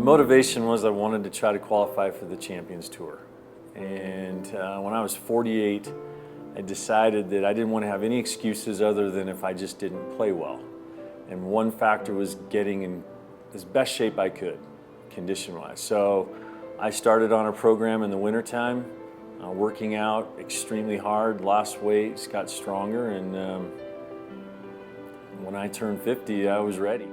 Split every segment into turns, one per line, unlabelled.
motivation was I wanted to try to qualify for the Champions Tour. And when I was 48, I decided that I didn't want to have any excuses other than if I just didn't play well. And one factor was getting in as best shape I could, condition-wise. So I started on a program in the wintertime, working out extremely hard, lost weight, got stronger, and when I turned 50, I was ready.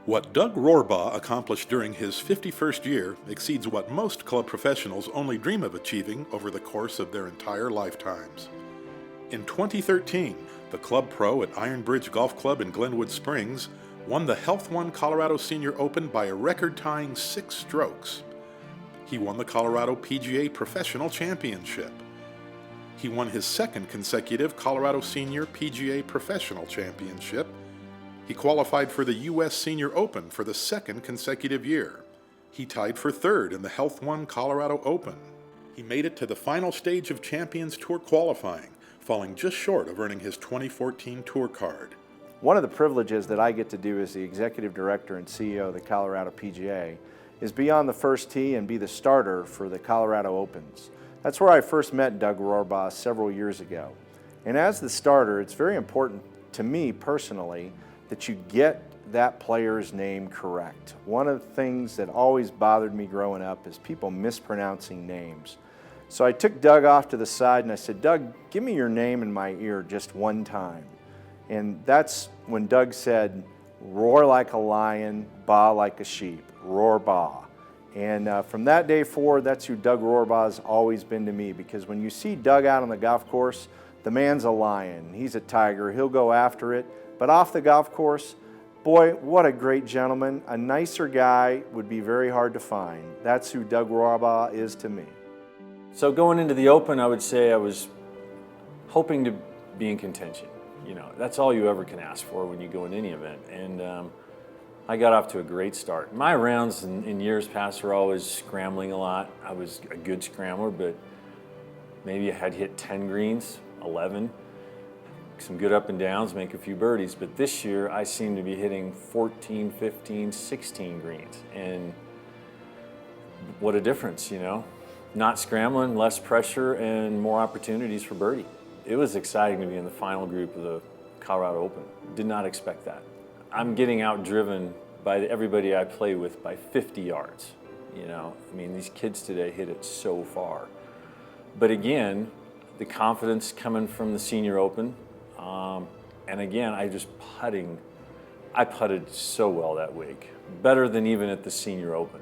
What Doug Rohrbaugh accomplished during his 51st year exceeds what most club professionals only dream of achieving over the course of their entire lifetimes. In 2013, the club pro at Ironbridge Golf Club in Glenwood Springs won the Health One Colorado Senior Open by a record-tying 6 strokes. He won the Colorado PGA Professional Championship. He won his 2nd consecutive Colorado Senior PGA Professional Championship. He qualified for the U.S. Senior Open for the 2nd consecutive year. He tied for 3rd in the Health One Colorado Open. He made it to the final stage of Champions Tour qualifying, falling just short of earning his 2014 tour card.
One of the privileges that I get to do as the Executive Director and CEO of the Colorado PGA is be on the first tee and be the starter for the Colorado Opens. That's where I first met Doug Rohrbaugh several years ago. And as the starter, it's very important to me personally that you get that player's name correct. One of the things that always bothered me growing up is people mispronouncing names. So I took Doug off to the side and I said, "Doug, give me your name in my ear just one time." And that's when Doug said, "Roar like a lion, baa like a sheep, Rohrbaugh." And from that day forward, that's who Doug Rohrbaugh's always been to me, because when you see Doug out on the golf course, the man's a lion, he's a tiger, he'll go after it. But off the golf course, boy, what a great gentleman. A nicer guy would be very hard to find. That's who Doug Rohrbaugh is to me.
So going into the Open, I would say I was hoping to be in contention. You know, that's all you ever can ask for when you go in any event. And I got off to a great start. My rounds in years past were always scrambling a lot. I was a good scrambler, but maybe I had hit 10 greens, 11. Some good up and downs, make a few birdies, but this year I seem to be hitting 14, 15, 16 greens, and what a difference, you know? Not scrambling, less pressure, and more opportunities for birdie. It was exciting to be in the final group of the Colorado Open. Did not expect that. I'm getting outdriven by everybody I play with by 50 yards, you know? I mean, these kids today hit it so far. But again, the confidence coming from the Senior Open, and again, I putted so well that week, better than even at the Senior Open.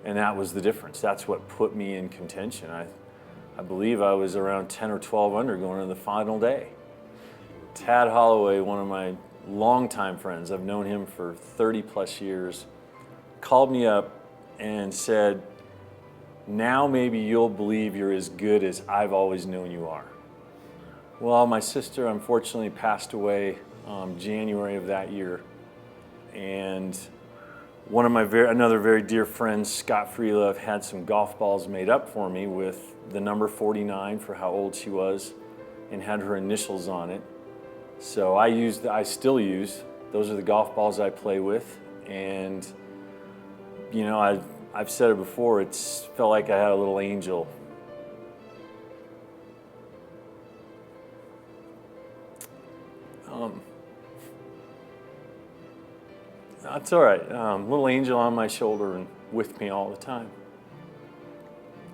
And that was the difference. That's what put me in contention. I believe I was around 10 or 12 under going into the final day. Tad Holloway, one of my longtime friends, I've known him for 30 plus years, called me up and said, "Now maybe you'll believe you're as good as I've always known you are." Well, my sister unfortunately passed away January of that year, and one of my another very dear friends, Scott Freelove, had some golf balls made up for me with the number 49 for how old she was, and had her initials on it. So I still use those are the golf balls I play with, and you know I've said it before. It's felt like I had a little angel. That's all right. Little angel on my shoulder and with me all the time.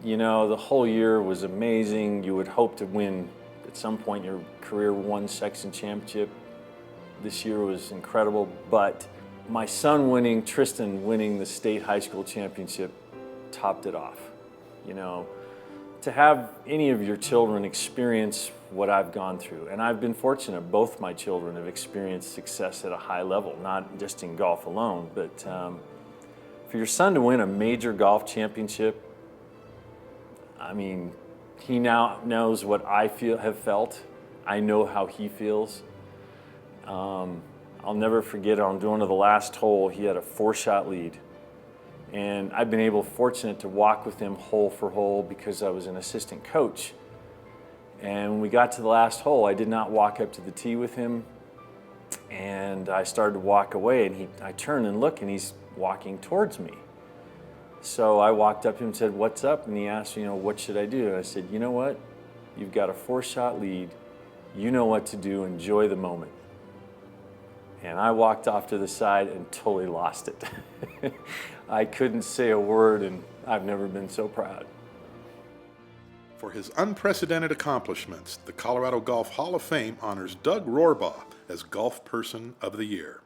You know, the whole year was amazing. You would hope to win at some point in your career one section championship. This year was incredible, but my son Tristan winning the state high school championship topped it off. You know, to have any of your children experience what I've gone through, and I've been fortunate, both my children have experienced success at a high level, not just in golf alone, but for your son to win a major golf championship, I mean, he now knows what I have felt. I know how he feels. I'll never forget on going to the last hole, he had a 4-shot lead. And I've been fortunate to walk with him hole for hole because I was an assistant coach. And when we got to the last hole, I did not walk up to the tee with him. And I started to walk away, and I turned and looked, and he's walking towards me. So I walked up to him and said, "What's up?" And he asked, "What should I do?" And I said, "You know what? You've got a 4-shot lead. You know what to do. Enjoy the moment." And I walked off to the side and totally lost it. I couldn't say a word, and I've never been so proud.
For his unprecedented accomplishments, the Colorado Golf Hall of Fame honors Doug Rohrbaugh as Golf Person of the Year.